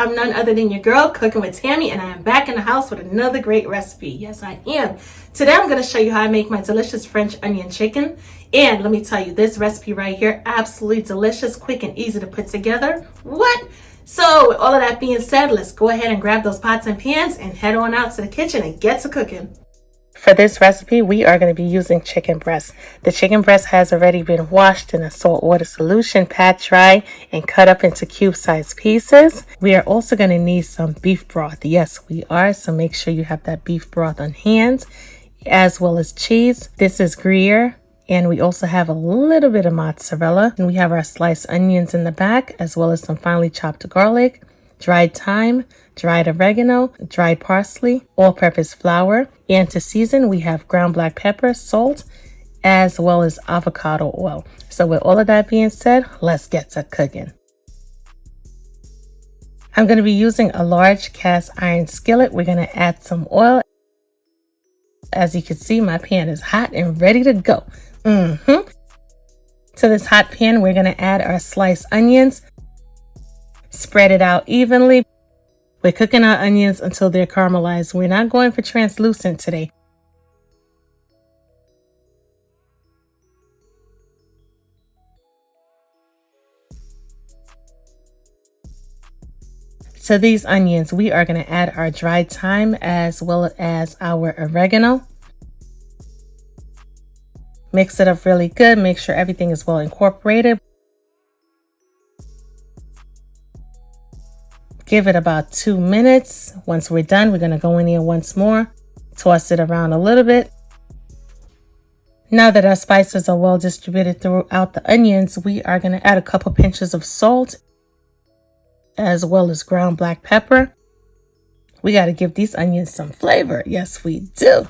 I'm none other than your girl, Cooking with Tammy, and I am back in the house with another great recipe. Yes, I am. Today, I'm going to show you how I make my delicious French onion chicken. And let me tell you, this recipe right here, absolutely delicious, quick, and easy to put together. What? So, with all of that being said, let's go ahead and grab those pots and pans and head on out to the kitchen and get to cooking. For this recipe, we are going to be using chicken breast. The chicken breast has already been washed in a salt water solution, pat dry, and cut up into cube-sized pieces. We are also going to need some beef broth. Yes, we are. So make sure you have that beef broth on hand, as well as cheese. This is Gruyere. And we also have a little bit of mozzarella. And we have our sliced onions in the back, as well as some finely chopped garlic, dried thyme, dried oregano, dried parsley, all-purpose flour. And to season, we have ground black pepper, salt, as well as avocado oil. So with all of that being said, let's get to cooking. I'm going to be using a large cast iron skillet. We're going to add some oil. As you can see, my pan is hot and ready to go. To this hot pan, we're going to add our sliced onions. Spread it out evenly. We're cooking our onions until they're caramelized. We're not going for translucent today. To these onions, we are going to add our dried thyme as well as our oregano. Mix it up really good. Make sure everything is well incorporated. Give it about 2 minutes. Once we're done, we're going to go in here once more. Toss it around a little bit. Now that our spices are well distributed throughout the onions, we are going to add a couple pinches of salt, as well as ground black pepper. We got to give these onions some flavor. Yes, we do.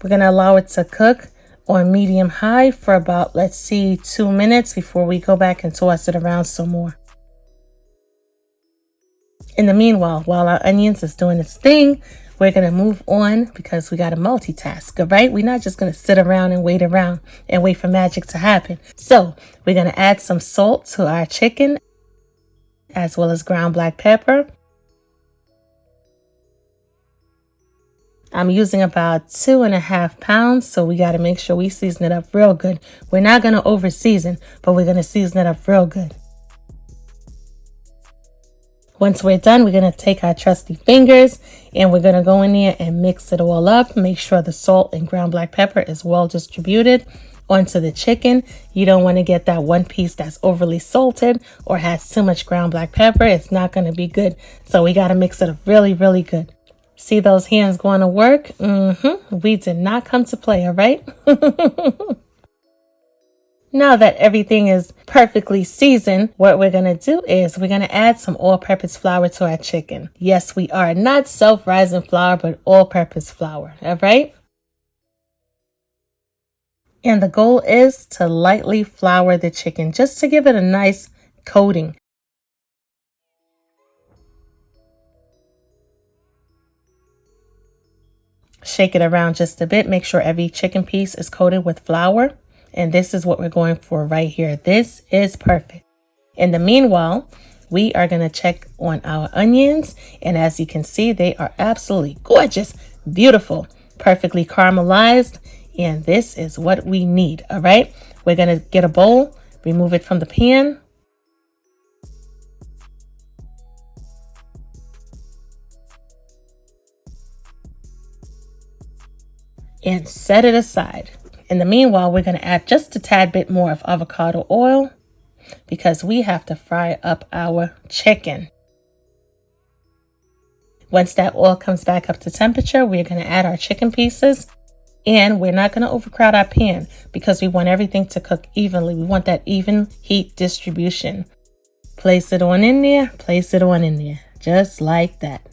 We're going to allow it to cook on medium high for about, let's see, 2 minutes before we go back and toss it around some more. In the meanwhile, while our onions is doing its thing, we're going to move on because we got to multitask, all right? We're not just going to sit around and wait for magic to happen. So we're going to add some salt to our chicken, as well as ground black pepper. I'm using about 2.5 pounds, so we got to make sure we season it up real good. We're not going to over season, but we're going to season it up real good. Once we're done, we're going to take our trusty fingers and we're going to go in there and mix it all up. Make sure the salt and ground black pepper is well distributed onto the chicken. You don't want to get that one piece that's overly salted or has too much ground black pepper. It's not going to be good. So we got to mix it up really, really good. See those hands going to work? We did not come to play, all right? Now that everything is perfectly seasoned, what we're going to do is we're going to add some all-purpose flour to our chicken. Yes, we are. Not self-rising flour, but all-purpose flour, all right? And the goal is to lightly flour the chicken just to give it a nice coating. Shake it around just a bit. Make sure every chicken piece is coated with flour. And this is what we're going for right here. This is perfect. In the meanwhile, we are going to check on our onions. And as you can see, they are absolutely gorgeous, beautiful, perfectly caramelized. And this is what we need. All right. We're going to get a bowl, remove it from the pan. And set it aside. In the meanwhile, we're going to add just a tad bit more of avocado oil because we have to fry up our chicken. Once that oil comes back up to temperature, we're going to add our chicken pieces. And we're not going to overcrowd our pan because we want everything to cook evenly. We want that even heat distribution. Place it on in there. Place it on in there. Just like that.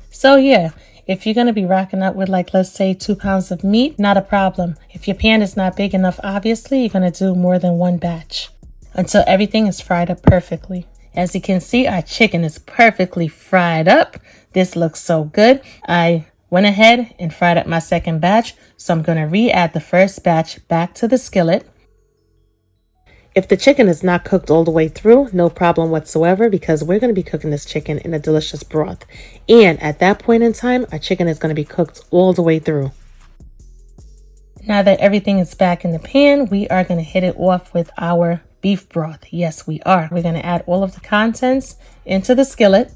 So yeah. If you're going to be rocking up with, like, let's say 2 pounds of meat, not a problem. If your pan is not big enough, obviously, you're going to do more than one batch until everything is fried up perfectly. As you can see, our chicken is perfectly fried up. This looks so good. I went ahead and fried up my second batch, so I'm going to re-add the first batch back to the skillet. If the chicken is not cooked all the way through, no problem whatsoever, because we're going to be cooking this chicken in a delicious broth. And at that point in time, our chicken is going to be cooked all the way through. Now that everything is back in the pan, we are going to hit it off with our beef broth. Yes, we are. We're going to add all of the contents into the skillet.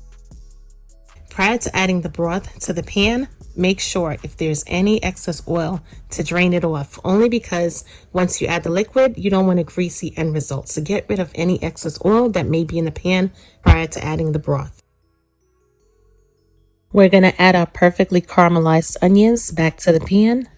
Prior to adding the broth to the pan, make sure if there's any excess oil to drain it off, only because once you add the liquid, you don't want a greasy end result. So get rid of any excess oil that may be in the pan prior to adding the broth. We're going to add our perfectly caramelized onions back to the pan.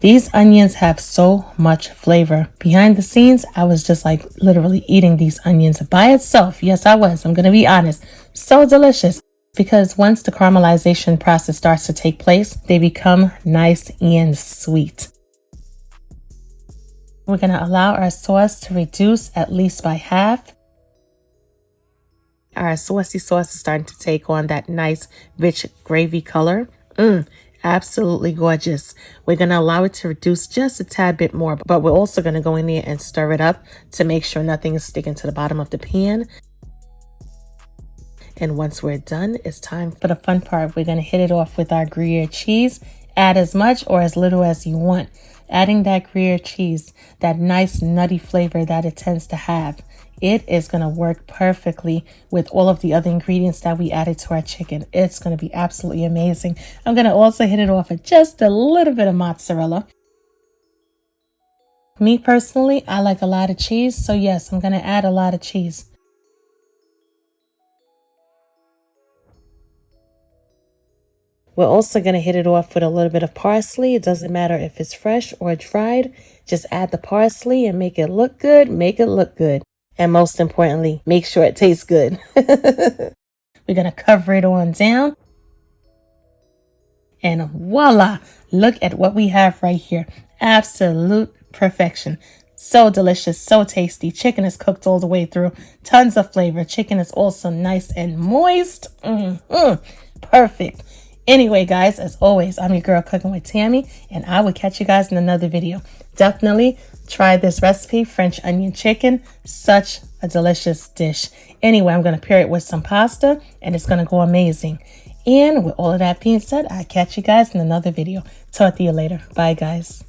These onions have so much flavor. Behind the scenes, I was just like literally eating these onions by itself. Yes, I was. I'm going to be honest. So delicious. Because once the caramelization process starts to take place, they become nice and sweet. We're going to allow our sauce to reduce at least by half. Our saucy sauce is starting to take on that nice, rich gravy color. Absolutely gorgeous. We're going to allow it to reduce just a tad bit more, but we're also going to go in there and stir it up to make sure nothing is sticking to the bottom of the pan. And once we're done, it's time for the fun part. We're going to hit it off with our Gruyere cheese. Add as much or as little as you want. Adding that Gruyere cheese, that nice nutty flavor that it tends to have, it is going to work perfectly with all of the other ingredients that we added to our chicken. It's going to be absolutely amazing. I'm going to also hit it off with just a little bit of mozzarella. Me personally, I like a lot of cheese. So yes, I'm going to add a lot of cheese. We're also going to hit it off with a little bit of parsley. It doesn't matter if it's fresh or dried. Just add the parsley and make it look good. Make it look good. And most importantly, make sure it tastes good. We're going to cover it on down. And voila, look at what we have right here. Absolute perfection. So delicious, so tasty. Chicken is cooked all the way through. Tons of flavor. Chicken is also nice and moist. Perfect. Anyway, guys, as always, I'm your girl Cooking with Tammy, and I will catch you guys in another video. Definitely try this recipe, French onion chicken. Such a delicious dish. Anyway, I'm going to pair it with some pasta, and it's going to go amazing. And with all of that being said, I'll catch you guys in another video. Talk to you later. Bye, guys.